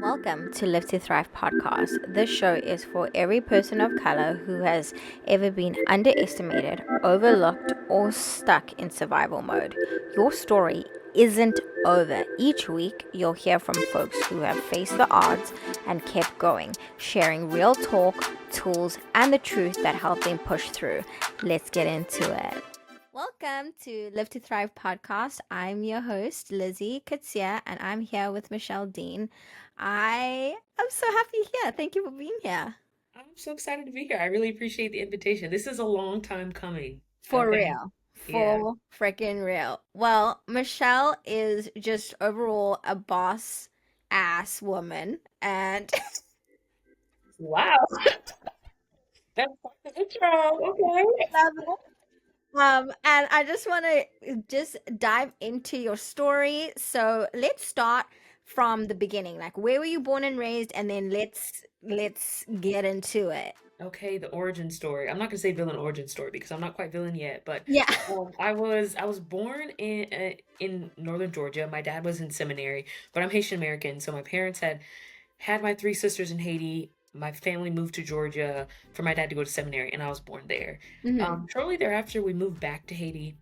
Welcome to Live to Thrive podcast. This show is for every person of color who has ever been underestimated, overlooked, or stuck in survival mode. Your story isn't over. Each week, you'll hear from folks who have faced the odds and kept going, sharing real talk, tools, and the truth that helped them push through. Let's get into it. Welcome to Live to Thrive podcast. I'm your host, Lizzie Katsia, and I'm here with Michelle Dean. I am so happy here. Thank you for being here. I'm so excited to be here. I really appreciate the invitation. This is a long time coming. For Okay. real. Yeah. For freaking real. Well, Michelle is just overall a boss ass woman, and Wow. That's quite the intro. Okay. and I just want to just dive into your story. So let's start from the beginning. Like, where were you born and raised? And then let's get into it. Okay, the origin story. I'm not gonna say villain origin story because I'm not quite villain yet, but Yeah. I was born in northern Georgia. My dad was in seminary, but I'm Haitian-American, so my parents had my three sisters in Haiti. My family moved to Georgia for my dad to go to seminary, and I was born there. Hmm. Shortly thereafter, we moved back to Haiti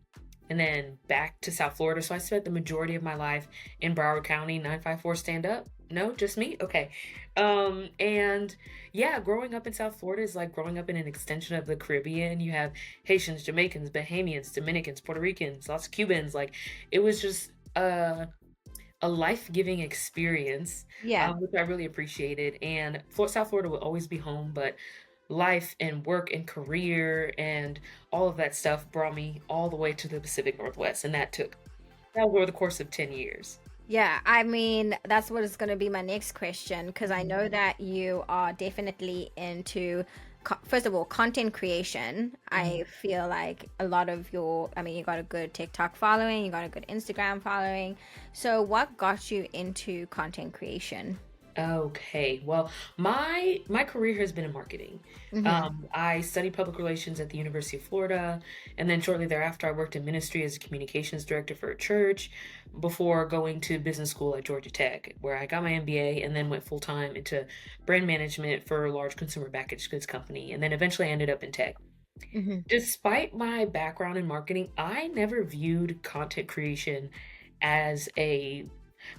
and then back to South Florida. So I spent the majority of my life in Broward County, 954 stand up. No, just me? Okay. And yeah, growing up in South Florida is like growing up in an extension of the Caribbean. You have Haitians, Jamaicans, Bahamians, Dominicans, Puerto Ricans, lots of Cubans. Like it was just a life-giving experience, Yeah. which I really appreciated. And South Florida will always be home, but life and work and career and all of that stuff brought me all the way to the Pacific Northwest, and that over the course of 10 years. Yeah, I mean, that's what is going to be my next question because I know that you are definitely into, first of all, content creation. Mhm. I feel like a lot of I mean, you got a good TikTok following, you got a good Instagram following. So, what got you into content creation? Okay. Well, my career has been in marketing. Mm-hmm. I studied public relations at the University of Florida, and then shortly thereafter, I worked in ministry as a communications director for a church before going to business school at Georgia Tech, where I got my MBA and then went full time into brand management for a large consumer packaged goods company, and then eventually I ended up in tech. Mm-hmm. Despite my background in marketing, I never viewed content creation as a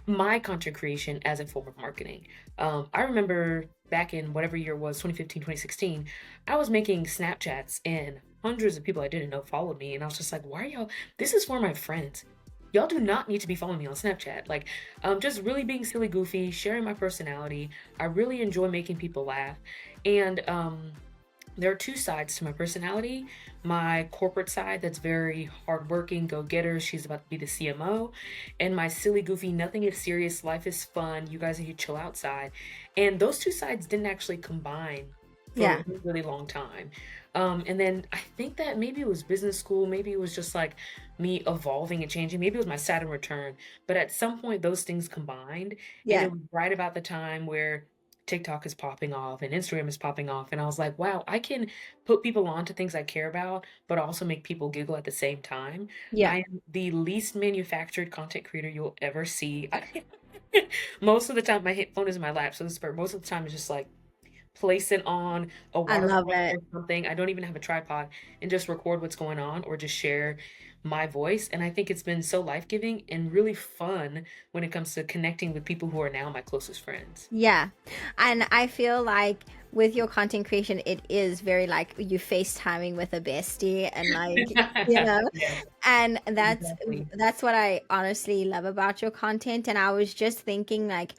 my content creation as a form of marketing. I remember back in whatever year it was, 2015, 2016, I was making Snapchats and hundreds of people I didn't know followed me. And I was just like, why are y'all, this is for my friends. Y'all do not need to be following me on Snapchat. Like, just really being silly, goofy, sharing my personality. I really enjoy making people laugh. And there are two sides to my personality. My corporate side, that's very hardworking, go getter. She's about to be the CMO. And my silly, goofy, nothing is serious, life is fun, you guys need to chill outside. And those two sides didn't actually combine for a Yeah. really, really long time. And then I think that maybe it was business school, maybe it was just like me evolving and changing, maybe it was my Saturn return. But at some point, those things combined. And Yeah. it was right about the time where TikTok is popping off and Instagram is popping off. And I was like, wow, I can put people on to things I care about, but also make people giggle at the same time. Yeah. I am the least manufactured content creator you'll ever see. Most of the time, my phone is in my lap. So this, most of the time, it's just like place it on a I love waterfront it. or something. I don't even have a tripod and just record what's going on or just share my voice. And I think it's been so life-giving and really fun when it comes to connecting with people who are now my closest friends. Yeah. And I feel like with your content creation, it is very like you FaceTiming with a bestie and like, you know, Yes, and exactly. that's what I honestly love about your content. And I was just thinking like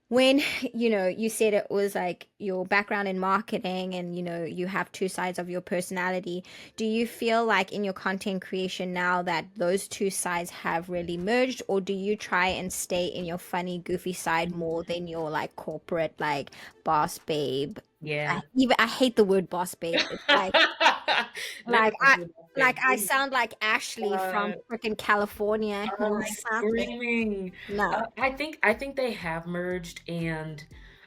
when you said it was like your background in marketing and you have two sides of your personality, do you feel like in your content creation now that those two sides have really merged, or do you try and stay in your funny goofy side more than your like corporate like boss babe? Yeah. I hate the word boss babe. It's Never like gonna I be enough, like babe. I sound like Ashley from Uh, freaking California, and I'm like, Screaming. no. I think they have merged, and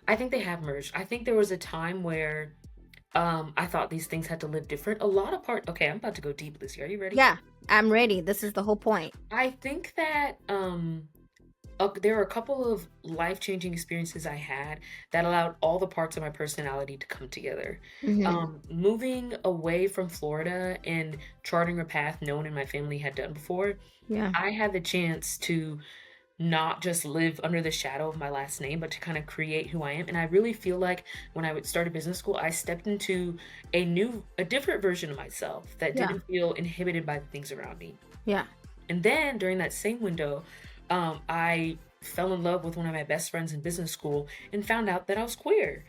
I think they have merged. I think there was a time where I thought these things had to live different. A lot of part. Okay, I'm about to go deep this year. Are you ready? Yeah, I'm ready. This is the whole point. I think that There are a couple of life-changing experiences I had that allowed all the parts of my personality to come together. Mhm. Moving away from Florida and charting a path no one in my family had done before, Yeah. I had the chance to not just live under the shadow of my last name, but to kind of create who I am. And I really feel like when I would start a business school, I stepped into a different version of myself that Yeah. didn't feel inhibited by the things around me. Yeah. And then during that same window, I fell in love with one of my best friends in business school and found out that I was queer.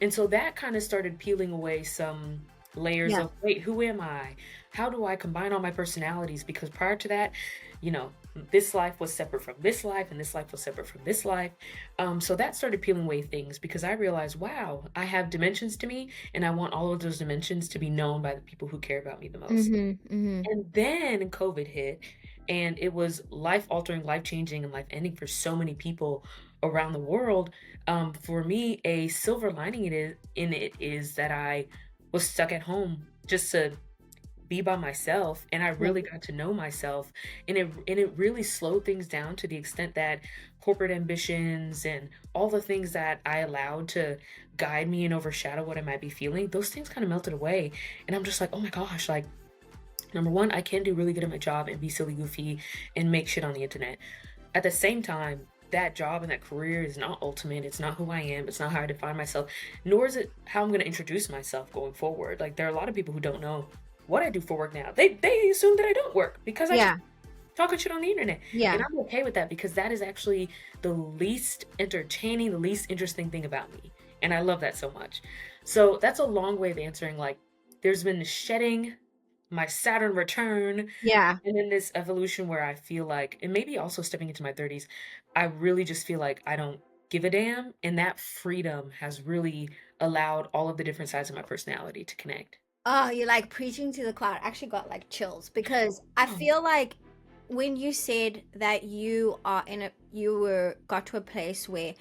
And so that kind of started peeling away some layers Yeah. of, wait, who am I? How do I combine all my personalities? Because prior to that, you know, this life was separate from this life, and this life was separate from this life. So that started peeling away things because I realized, wow, I have dimensions to me, and I want all of those dimensions to be known by the people who care about me the most. Mhm. Mhm. And then COVID hit, and it was life altering, life changing, and life ending for so many people around the world. For me, a silver lining in it is that I was stuck at home just to be by myself, and I Yeah. really got to know myself, and it really slowed things down to the extent that corporate ambitions and all the things that I allowed to guide me and overshadow what I might be feeling, those things kind of melted away. And I'm just like, oh my gosh, like number one, I can do really good at my job and be silly goofy and make shit on the internet. At the same time, that job and that career is not ultimate. It's not who I am. It's not how I define myself, nor is it how I'm going to introduce myself going forward. Like there are a lot of people who don't know what I do for work now. They assume that I don't work because I just Yeah. talking shit on the internet. Yeah. And I'm okay with that because that is actually the least entertaining, the least interesting thing about me. And I love that so much. So that's a long way of answering like there's been shedding, my Saturn return, Yeah. and then this evolution where I feel like, and maybe also stepping into my 30s, I really just feel like I don't give a damn. And that freedom has really allowed all of the different sides of my personality to connect. Oh, you're like preaching to the choir. I actually got like chills because I Oh. feel like when you said that you were got to a place where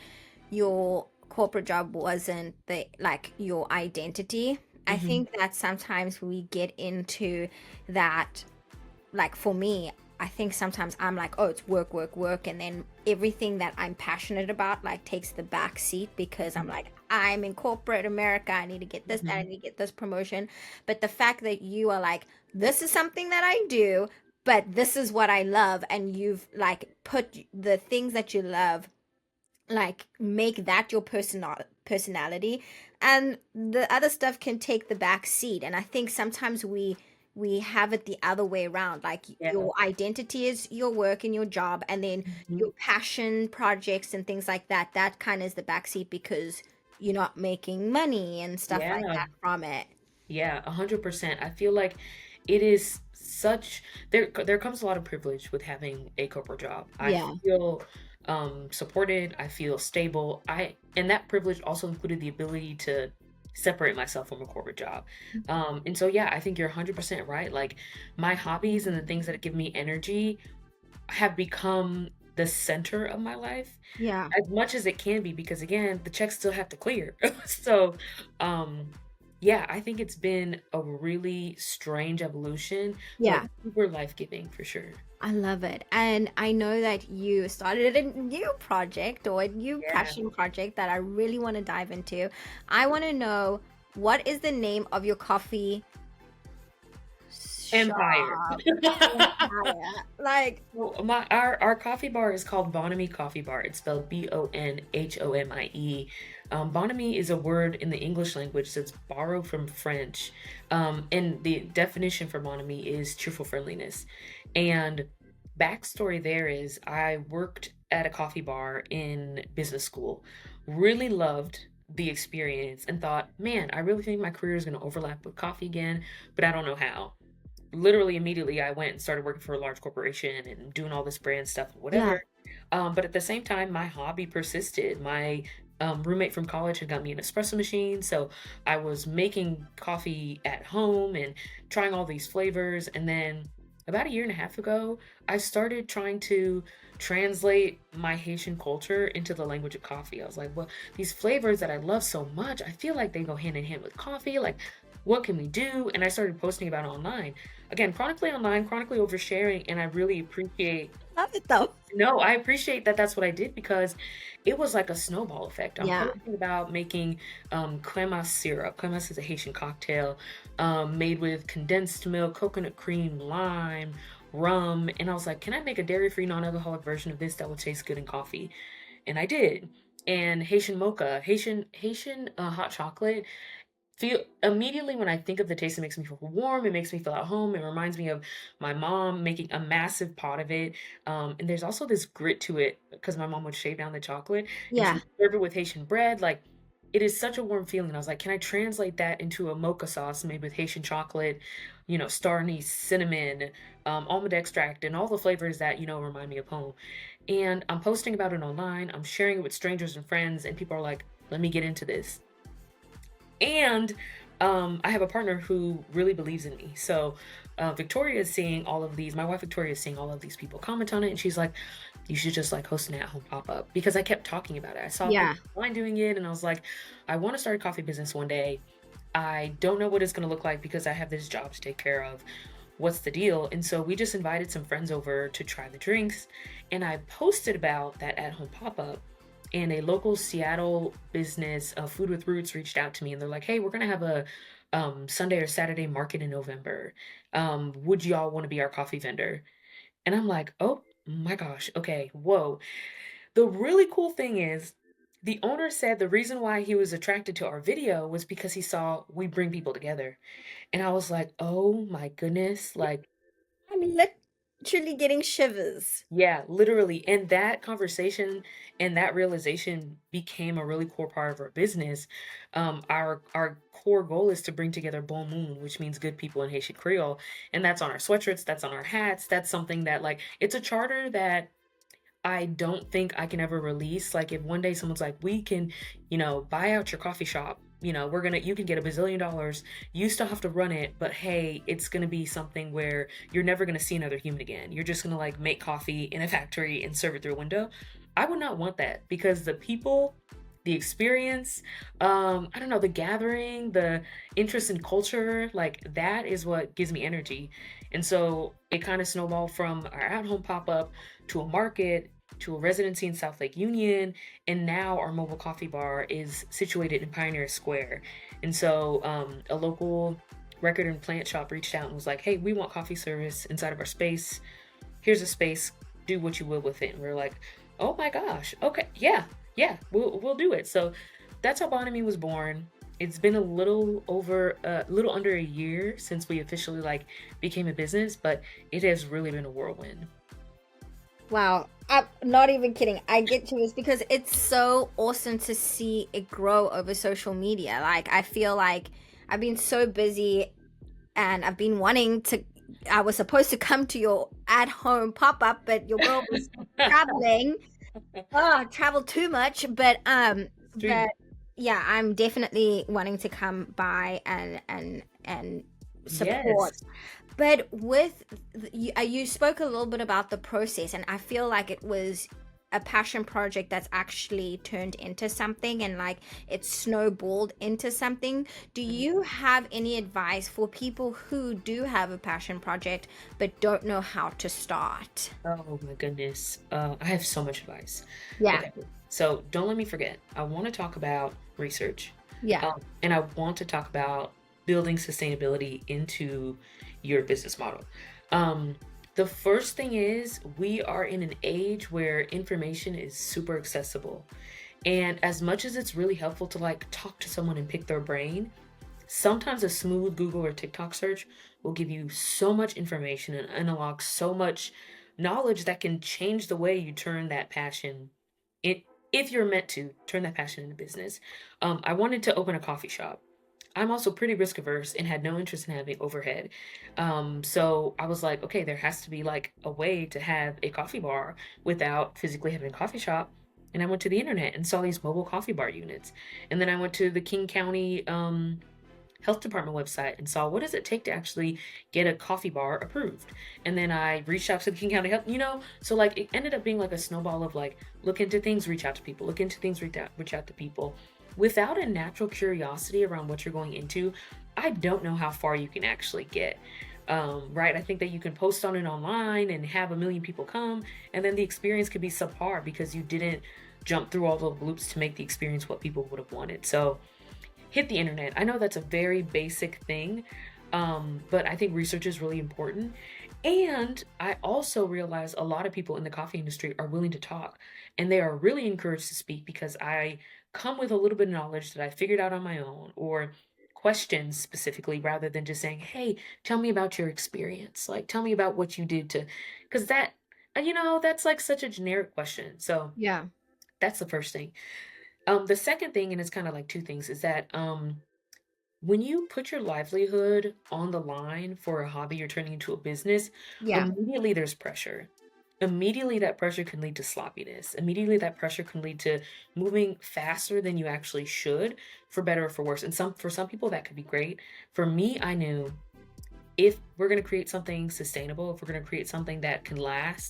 your corporate job wasn't the like your identity. I Hmm. think that sometimes we get into that, like for me, I think sometimes I'm like, oh, it's work, work, work, and then everything that I'm passionate about like takes the back seat because I'm like, I'm in corporate America, I need to get this, that, I Hmm. need to get this promotion. But the fact that you are like, this is something that I do, but this is what I love, and you've like put the things that you love, like make that your personality, and the other stuff can take the back seat. And I think sometimes we have it the other way around, like Yeah. your identity is your work and your job, and then Hmm. your passion projects and things like that, that kind of is the back seat because you're not making money and stuff like Yeah. that from it. Yeah, 100%. I feel like it is such there comes a lot of privilege with having a corporate job. I Yeah. feel supported, I feel stable. I and that privilege also included the ability to separate myself from a corporate job. And so yeah, I think you're 100% right. Like my hobbies and the things that give me energy have become the center of my life Yeah. as much as it can be because again, the checks still have to clear. So, um yeah, I think it's been a really strange evolution, but Yeah. super life-giving for sure. I love it. And I know that you started a new project or a new Yeah. passion project that I really want to dive into. I want to know, what is the name of your coffee Empire. shop? Empire. Like, Well, our coffee bar is called Bonhomie Coffee Bar. It's spelled Bonhomie. Bonhomie is a word in the English language that's borrowed from French, and the definition for bonhomie is cheerful friendliness. And backstory there is I worked at a coffee bar in business school, really loved the experience, and thought, man, I really think my career is going to overlap with coffee again, but I don't know how. Literally immediately I went and started working for a large corporation and doing all this brand stuff and yeah, whatever. But at the same time, my hobby persisted. My roommate from college had got me an espresso machine, so I was making coffee at home and trying all these flavors. And then about a year and a half ago, I started trying to translate my Haitian culture into the language of coffee. I was like, well, these flavors that I love so much, I feel like they go hand in hand with coffee. Like, what can we do? And I started posting about it online. Again, chronically online, chronically oversharing, and I really appreciate Love it though. No, I appreciate that that's what I did because it was like a snowball effect. I'm Yeah. posting about making crema syrup. Cremas is a Haitian cocktail made with condensed milk, coconut cream, lime, rum. And I was like, can I make a dairy-free, non-alcoholic version of this that would taste good in coffee? And I did. And Haitian mocha, Haitian hot chocolate feel immediately when I think of the taste, it makes me feel warm. It makes me feel at home. It reminds me of my mom making a massive pot of it. And there's also this grit to it because my mom would shave down the chocolate and she Yeah. would serve it with Haitian bread. Like it is such a warm feeling. I was like, can I translate that into a mocha sauce made with Haitian chocolate, star anise, cinnamon, almond extract, and all the flavors that, remind me of home. And I'm posting about it online. I'm sharing it with strangers and friends, and people are like, let me get into this. And I have a partner who really believes in me. So Victoria is seeing all of these. My wife Victoria is seeing all of these people comment on it, and she's like, "You should just like host an at-home pop-up." Because I kept talking about it. I saw Yeah. people online doing it, and I was like, "I want to start a coffee business one day. I don't know what it's going to look like because I have this job to take care of. What's the deal?" And so we just invited some friends over to try the drinks, and I posted about that at-home pop-up and a local Seattle business, Food with Roots, reached out to me and they're like, "Hey, we're gonna have a Sunday or Saturday market in November. Would y'all want to be our coffee vendor?" And I'm like, "Oh my gosh, okay, whoa." The really cool thing is, the owner said the reason why he was attracted to our video was because he saw we bring people together. And I was like, "Oh my goodness, like I'm literally getting shivers. yeah, literally. And that conversation and that realization became a really core part of our business. Our core goal is to bring together Bon Moon, which means good people in Haitian Creole. And that's on our sweatshirts, that's on our hats. That's something that like it's a charter that I don't think I can ever release. Like if one day someone's like, we can, buy out your coffee shop, you can get $1 billion. You still have to run it, but hey, it's gonna be something where you're never gonna see another human again. You're just gonna like make coffee in a factory and serve it through a window. I would not want that because the people, the experience, I don't know, the gathering, the interest in culture, like that is what gives me energy. And so it kind of snowballed from our at-home pop-up to a market to a residency in South Lake Union, and now our mobile coffee bar is situated in Pioneer Square. And so a local record and plant shop reached out and was like, "Hey, we want coffee service inside of our space. Here's a space. Do what you will with it." And we're like, "Oh my gosh, okay, yeah, yeah, we'll do it." So that's how Bonhomie was born. It's been a little under a year since we officially like became a business, but it has really been a whirlwind. Wow, I'm not even kidding. I get to this because it's so awesome to see it grow over social media. Like, I feel like I've been so busy and I've been wanting to. I was supposed to come to your at home pop up, but your girl was traveling. Oh, traveled too much. But Extremely. yeah, I'm definitely wanting to come by and support. Yes. But you spoke a little bit about the process, and I feel like it was a passion project that's actually turned into something and like it's snowballed into something. Do Mhm. you have any advice for people who do have a passion project but don't know how to start? Oh my goodness. I have so much advice. Yeah, Okay. So don't let me forget. I want to talk about research. yeah, And I want to talk about building sustainability into your business model. Um, the first thing is we are in an age where information is super accessible. And as much as it's really helpful to like talk to someone and pick their brain, sometimes a smooth Google or TikTok search will give you so much information and unlock so much knowledge that can change the way you turn that passion it if you're meant to turn that passion into business. I wanted to open a coffee shop. I'm also pretty risk averse and had no interest in having overhead. So I was like, okay, there has to be like a way to have a coffee bar without physically having a coffee shop. And I went to the internet and saw these mobile coffee bar units. And then I went to the King County health department website and saw what does it take to actually get a coffee bar approved. And then I reached out to the King County Health, so like it ended up being like a snowball of like look into things, reach out to people, look into things, reach out to people. Without a natural curiosity around what you're going into, I don't know how far you can actually get. right? I think that you can post on it online and have a million people come, and then the experience could be subpar because you didn't jump through all the loops to make the experience what people would have wanted. So hit the internet. I know that's a very basic thing, but I think research is really important. And I also realize a lot of people in the coffee industry are willing to talk, and they are really encouraged to speak because I come with a little bit of knowledge that I figured out on my own, or questions specifically, rather than just saying, hey, tell me about your experience. Like, tell me about what you did to, because that, that's like such a generic question. So Yeah. that's the first thing. The second thing, and it's kind of like two things, is that when you put your livelihood on the line for a hobby you're turning into a business, Yeah. immediately there's pressure. Immediately that pressure can lead to sloppiness. Immediately that pressure can lead to moving faster than you actually should, for better or for worse. And for some people that could be great. For me, I knew if we're going to create something sustainable, if we're going to create something that can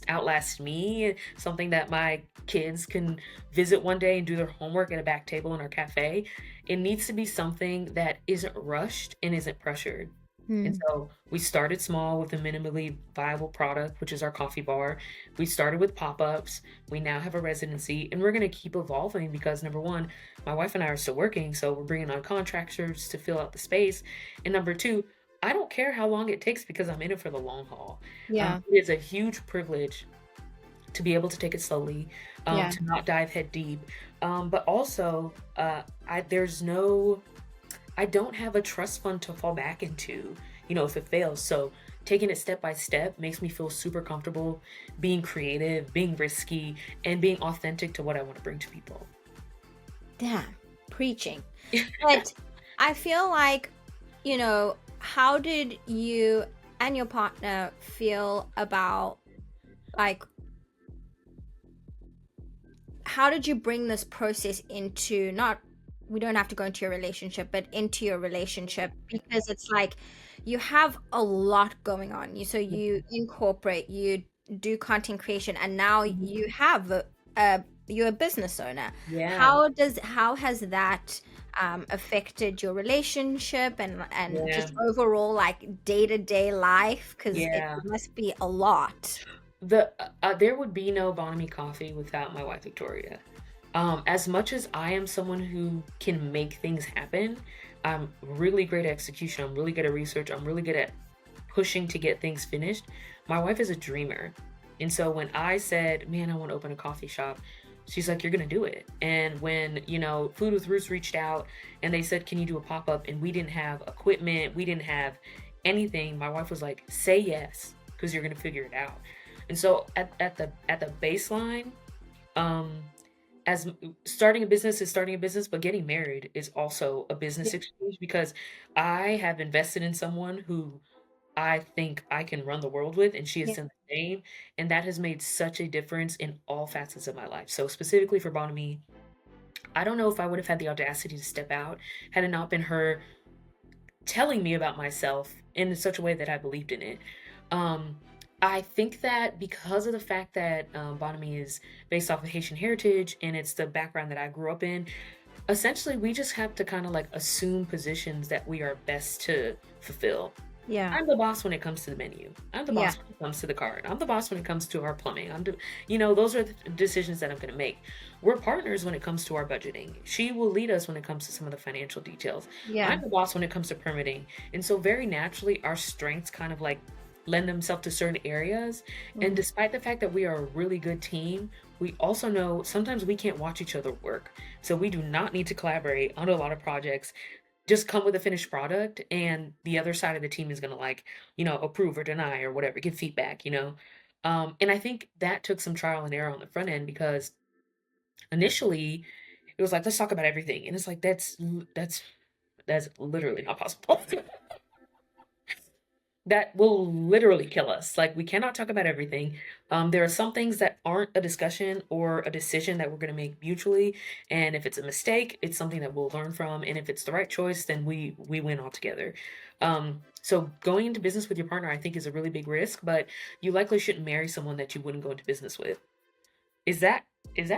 outlast me, something that my kids can visit one day and do their homework at a back table in our cafe, it needs to be something that isn't rushed and isn't pressured. And Hmm. so we started small with a minimally viable product, which is our coffee bar. We started with pop-ups. We now have a residency, and we're going to keep evolving because, number one, my wife and I are still working, so we're bringing on contractors to fill out the space. And number two, I don't care how long it takes because I'm in it for the long haul. Yeah. It is a huge privilege to be able to take it slowly, Yeah. to not dive head deep. But also, I don't have a trust fund to fall back into, if it fails. So taking it step by step makes me feel super comfortable being creative, being risky, and being authentic to what I want to bring to people. Damn. Preaching. But I feel like, how did you and your partner feel about, like, how did you bring this process into, not, we don't have to go into your relationship, but into your relationship, because it's like you have a lot going on. You incorporate, you do content creation, and now Mhm. you have you're a business owner. Yeah, How has that affected your relationship and yeah, just overall, like, day-to-day life? Because it yeah. must be a lot. There would be no Bonhomie Coffee without my wife Victoria. As much as I am someone who can make things happen, I'm really great at execution. I'm really good at research. I'm really good at pushing to get things finished. My wife is a dreamer. And so when I said, man, I want to open a coffee shop, she's like, you're going to do it. And when, Food with Roots reached out and they said, can you do a pop up? And we didn't have equipment, we didn't have anything. My wife was like, say yes, because you're going to figure it out. And so at the baseline, um, as starting a business is starting a business, but getting married is also a Yeah. business exchange because I have invested in someone who I think I can run the world with, and she has Yeah. done the same. And that has made such a difference in all facets of my life. So specifically for Bonhomie, I don't know if I would have had the audacity to step out had it not been her telling me about myself in such a way that I believed in it. Um, I think that because of the fact that Bonhomie is based off of Haitian heritage and it's the background that I grew up in, essentially we just have to kind of like assume positions that we are best to fulfill. Yeah. I'm the boss when it comes to the menu. I'm the Yeah. boss when it comes to the card. I'm the boss when it comes to our plumbing. Those are the decisions that I'm going to make. We're partners when it comes to our budgeting. She will lead us when it comes to some of the financial details. Yeah. I'm the boss when it comes to permitting. And so very naturally, our strengths kind of like lend themselves to certain areas. And Mm. despite the fact that we are a really good team, we also know sometimes we can't watch each other work. So we do not need to collaborate on a lot of projects. Just come with a finished product, and the other side of the team is going to approve or deny or whatever, give feedback. And I think that took some trial and error on the front end because initially it was like, let's talk about everything. And it's like, that's literally not possible. That will literally kill us. Like, we cannot talk about everything. There are some things that aren't a discussion or a decision that we're going to make mutually. And if it's a mistake, it's something that we'll learn from. And if it's the right choice, then we win all together. So going into business with your partner, I think, is a really big risk. But you likely shouldn't marry someone that you wouldn't go into business with. Is that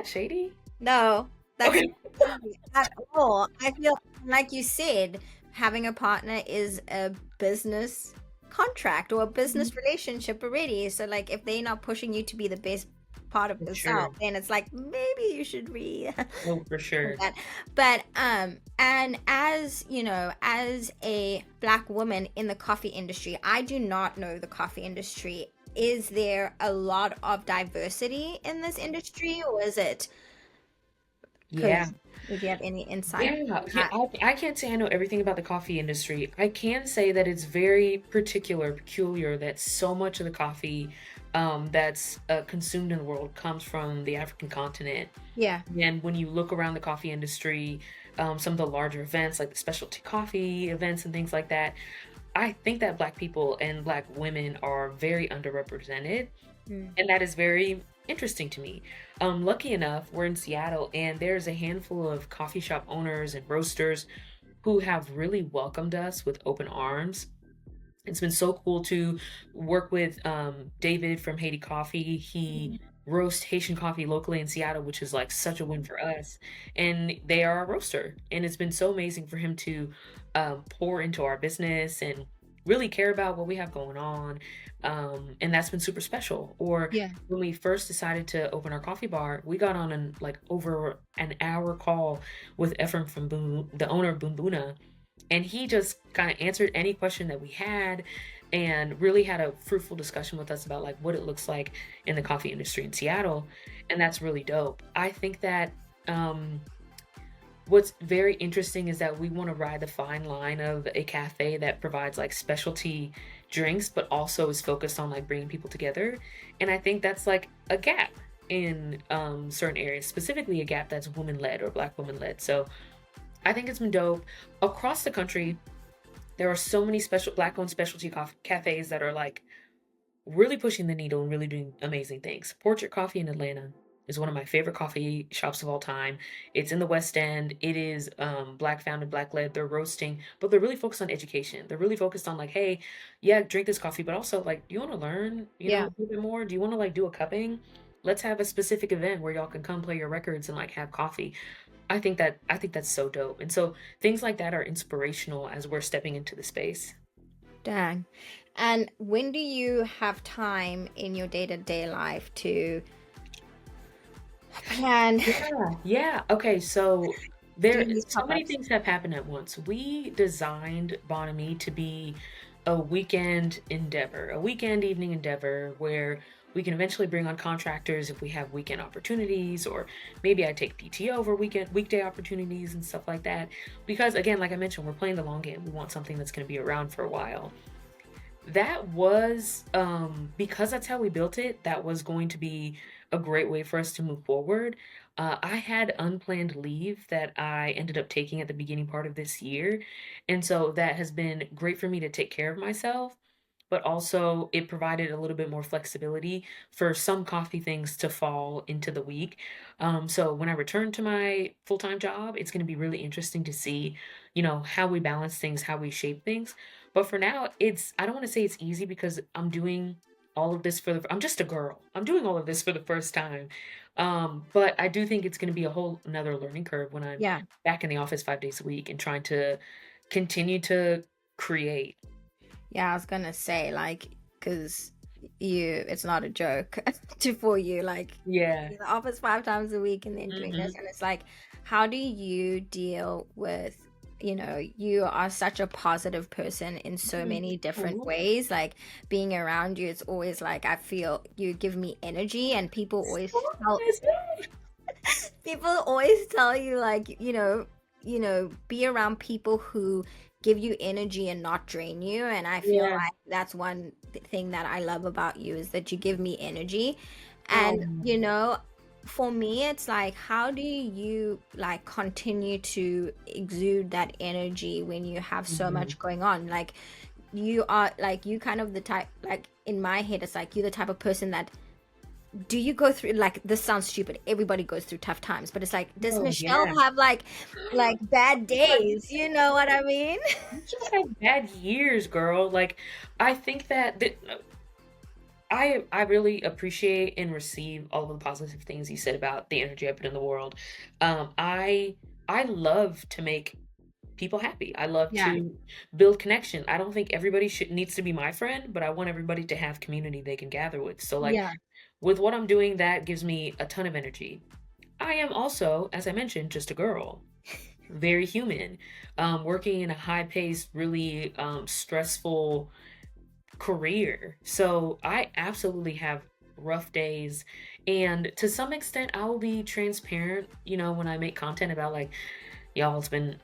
shady? No, that's Okay. not shady at all. I feel like you said, having a partner is a business contract or a Mhm. business relationship already. So like if they're not pushing you to be the best part of For yourself, sure. then it's like maybe you should re Oh, for sure. that. But and as you know, as a black woman in the coffee industry, I do not know the coffee industry. Is there a lot of diversity in this industry, or is it, Yeah. because if you have any insight Yeah, on yeah, that? I can't say I know everything about the coffee industry. I can say that it's very particular, peculiar that so much of the coffee that's consumed in the world comes from the African continent. Yeah. And when you look around the coffee industry, some of the larger events like the specialty coffee events and things like that, I think that Black people and Black women are very underrepresented. Mm. And that is very interesting to me. Lucky enough, we're in Seattle, and there's a handful of coffee shop owners and roasters who have really welcomed us with open arms. It's been so cool to work with David from Haiti Coffee. He roasts Haitian coffee locally in Seattle, which is like such a win for us. And they are a roaster. And it's been so amazing for him to pour into our business and really care about what we have going on. And that's been super special. Or Yeah. when we first decided to open our coffee bar, we got on an like over an hour call with Ephraim from Boom, the owner of Boom, and he just kind of answered any question that we had and really had a fruitful discussion with us about like what it looks like in the coffee industry in Seattle. And that's really dope. I think that um, what's very interesting is that we want to ride the fine line of a cafe that provides like specialty drinks, but also is focused on like bringing people together. And I think that's like a gap in certain areas, specifically a gap that's woman led or Black woman led. So I think it's been dope across the country. There are so many special Black owned specialty cafes that are like really pushing the needle and really doing amazing things. Portrait Coffee in Atlanta is one of my favorite coffee shops of all time. It's in the West End. It is Black founded, Black led. They're roasting, but they're really focused on education. They're really focused on like, hey, yeah, drink this coffee, but also like, do you want to learn, Yeah. a little bit more? Do you want to like do a cupping? Let's have a specific event where y'all can come play your records and like have coffee. I think that's so dope. And so things like that are inspirational as we're stepping into the space. Dang. And when do you have time in your day-to-day life to plan Yeah, yeah. Okay, so there doing these so many pop-ups? things have happened at once. We designed Bonhomie to be a weekend endeavor, a weekend evening endeavor where we can eventually bring on contractors if we have weekend opportunities, or maybe I take PTO over weekday opportunities and stuff like that. Because again, like I mentioned, we're playing the long game. We want something that's going to be around for a while. That was because that's how we built it, that was going to be a great way for us to move forward. I had unplanned leave that I ended up taking at the beginning part of this year, and so that has been great for me to take care of myself, but also it provided a little bit more flexibility for some coffee things to fall into the week. So when I return to my full-time job, it's going to be really interesting to see, how we balance things, how we shape things. But for now, I don't want to say it's easy because I'm doing all of this I'm just a girl. I'm doing all of this for the first time. But I do think it's going to be a whole another learning curve when I'm Yeah. back in the office 5 days a week and trying to continue to create. Yeah, I was gonna say, like, because it's not a joke to for you, like, Yeah. in the office 5 times a week and then doing this. Mhm. And it's like, how do you deal with, you are such a positive person in so Mhm. many different Cool. ways. Like, being around you, it's always like, I feel you give me energy, and people always tell you, like, be around people who give you energy and not drain you. And I feel Yeah. like that's one thing that I love about you, is that you give me energy. And Oh. for me, it's like, how do you like continue to exude that energy when you have so Mhm. much going on? Like, you are like, you kind of the type, like, in my head, it's like you're the type of person that, do you go through, like, this sounds stupid, everybody goes through tough times, but it's like, does Oh, Michelle yeah. have like bad days, you know what I mean? You just had bad years, girl. Like, I think that I really appreciate and receive all of the positive things you said about the energy I put in the world. I love to make people happy. I love Yeah. to build connection. I don't think everybody should needs to be my friend, but I want everybody to have community they can gather with. So like Yeah. with what I'm doing, that gives me a ton of energy. I am also, as I mentioned, just a girl, very human, working in a high-paced, really stressful career. So I absolutely have rough days. And to some extent, I will be transparent, when I make content about like, y'all, it's been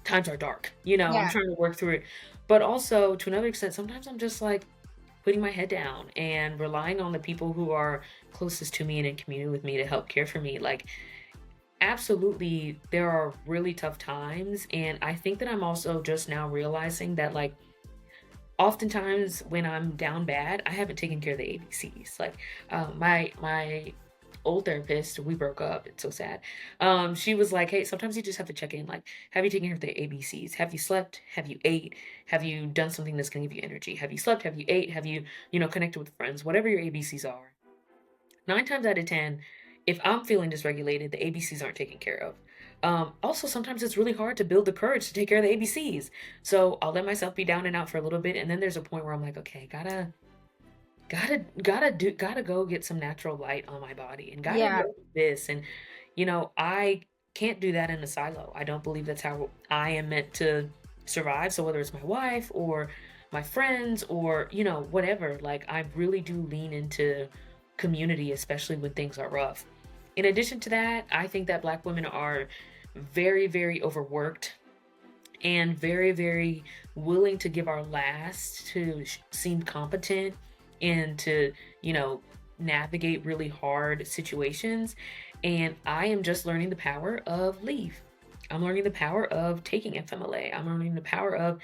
times are dark. I'm Yeah. trying to work through it. But also, to another extent, sometimes I'm just like putting my head down and relying on the people who are closest to me and in community with me to help care for me. Like, absolutely, there are really tough times. And I think that I'm also just now realizing that, like, oftentimes when I'm down bad, I haven't taken care of the ABCs. Like, my old therapist, we broke up. It's so sad. She was like, "Hey, sometimes you just have to check in. Like, have you taken care of the ABCs? Have you slept? Have you ate? Have you done something that's gonna give you energy? Have you slept? Have you ate? Have you, connected with friends? Whatever your ABCs are." 9 times out of 10, if I'm feeling dysregulated, the ABCs aren't taken care of. Also, sometimes it's really hard to build the courage to take care of the ABCs. So I'll let myself be down and out for a little bit, and then there's a point where I'm like, okay, gotta go get some natural light on my body, and gotta Yeah. go do this. And I can't do that in a silo. I don't believe that's how I am meant to survive. So whether it's my wife or my friends or whatever, like I really do lean into community, especially when things are rough. In addition to that, I think that Black women are very, very overworked and very, very willing to give our last to seem competent and to, navigate really hard situations. And I am just learning the power of leave. I'm learning the power of taking FMLA. I'm learning the power of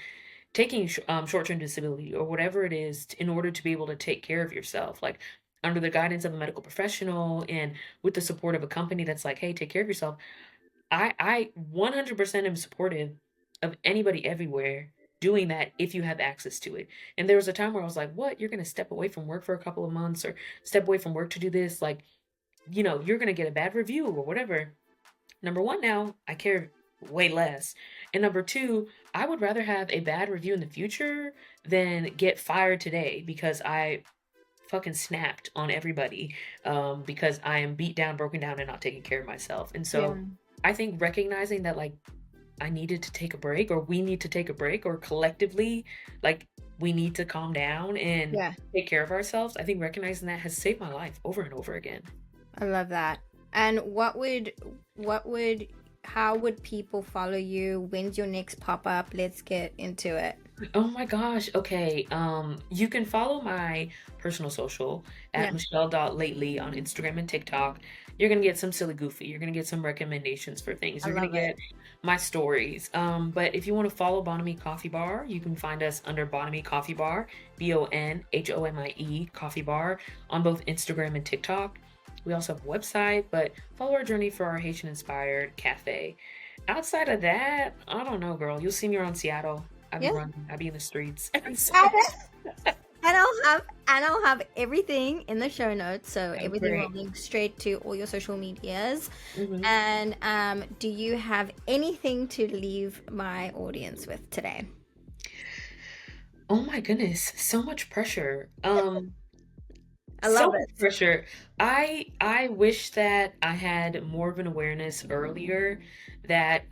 taking short-term disability or whatever it is in order to be able to take care of yourself, like under the guidance of a medical professional and with the support of a company that's like, hey, take care of yourself. I 100% am supportive of anybody everywhere doing that if you have access to it. And there was a time where I was like, what? You're going to step away from work for a couple of months or step away from work to do this? Like, you're going to get a bad review or whatever. Number one, now I care way less. And number two, I would rather have a bad review in the future than get fired today because I fucking snapped on everybody because I am beat down, broken down, and not taking care of myself. And Yeah. so I think recognizing that, like, I needed to take a break, or we need to take a break, or collectively, like, we need to calm down and Yeah. take care of ourselves. I think recognizing that has saved my life over and over again. I love that. And how would people follow you? When's your next pop up? Let's get into it. Oh my gosh. Okay. You can follow my personal social Yeah. at Michelle.lately on Instagram and TikTok. You're gonna get some silly goofy. You're gonna get some recommendations for things. I You're gonna love it. get my stories. But if you want to follow Bonhomie Coffee Bar, you can find us under Bonhomie Coffee Bar, BONHOMIE Coffee Bar on both Instagram and TikTok. We also have a website, but follow our journey for our Haitian-inspired cafe. Outside of that, I don't know, girl. You'll see me around Seattle. I be Yeah. running. I be in the streets. So, And I'll have everything in the show notes, so everything will great. link straight to all your social medias. Mhm. And do you have anything to leave my audience with today? Oh my goodness, so much pressure. I So love much it. pressure. I wish that I had more of an awareness earlier that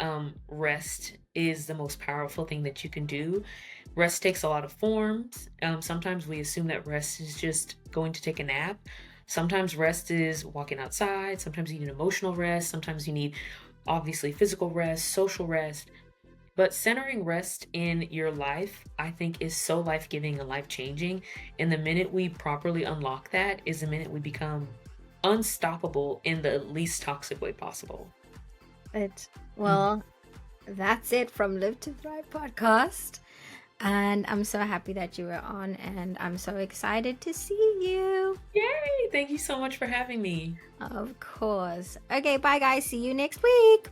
rest is the most powerful thing that you can do. Rest takes a lot of forms. Sometimes we assume that rest is just going to take a nap. Sometimes rest is walking outside. Sometimes you need emotional rest. Sometimes you need obviously physical rest, social rest. But centering rest in your life, I think, is so life giving and life changing. And the minute we properly unlock that is the minute we become unstoppable in the least toxic way possible. Well, that's it from Live to Thrive podcast. And I'm so happy that you were on, and I'm so excited to see you. Yay! Thank you so much for having me. Of course. Okay, bye guys. See you next week.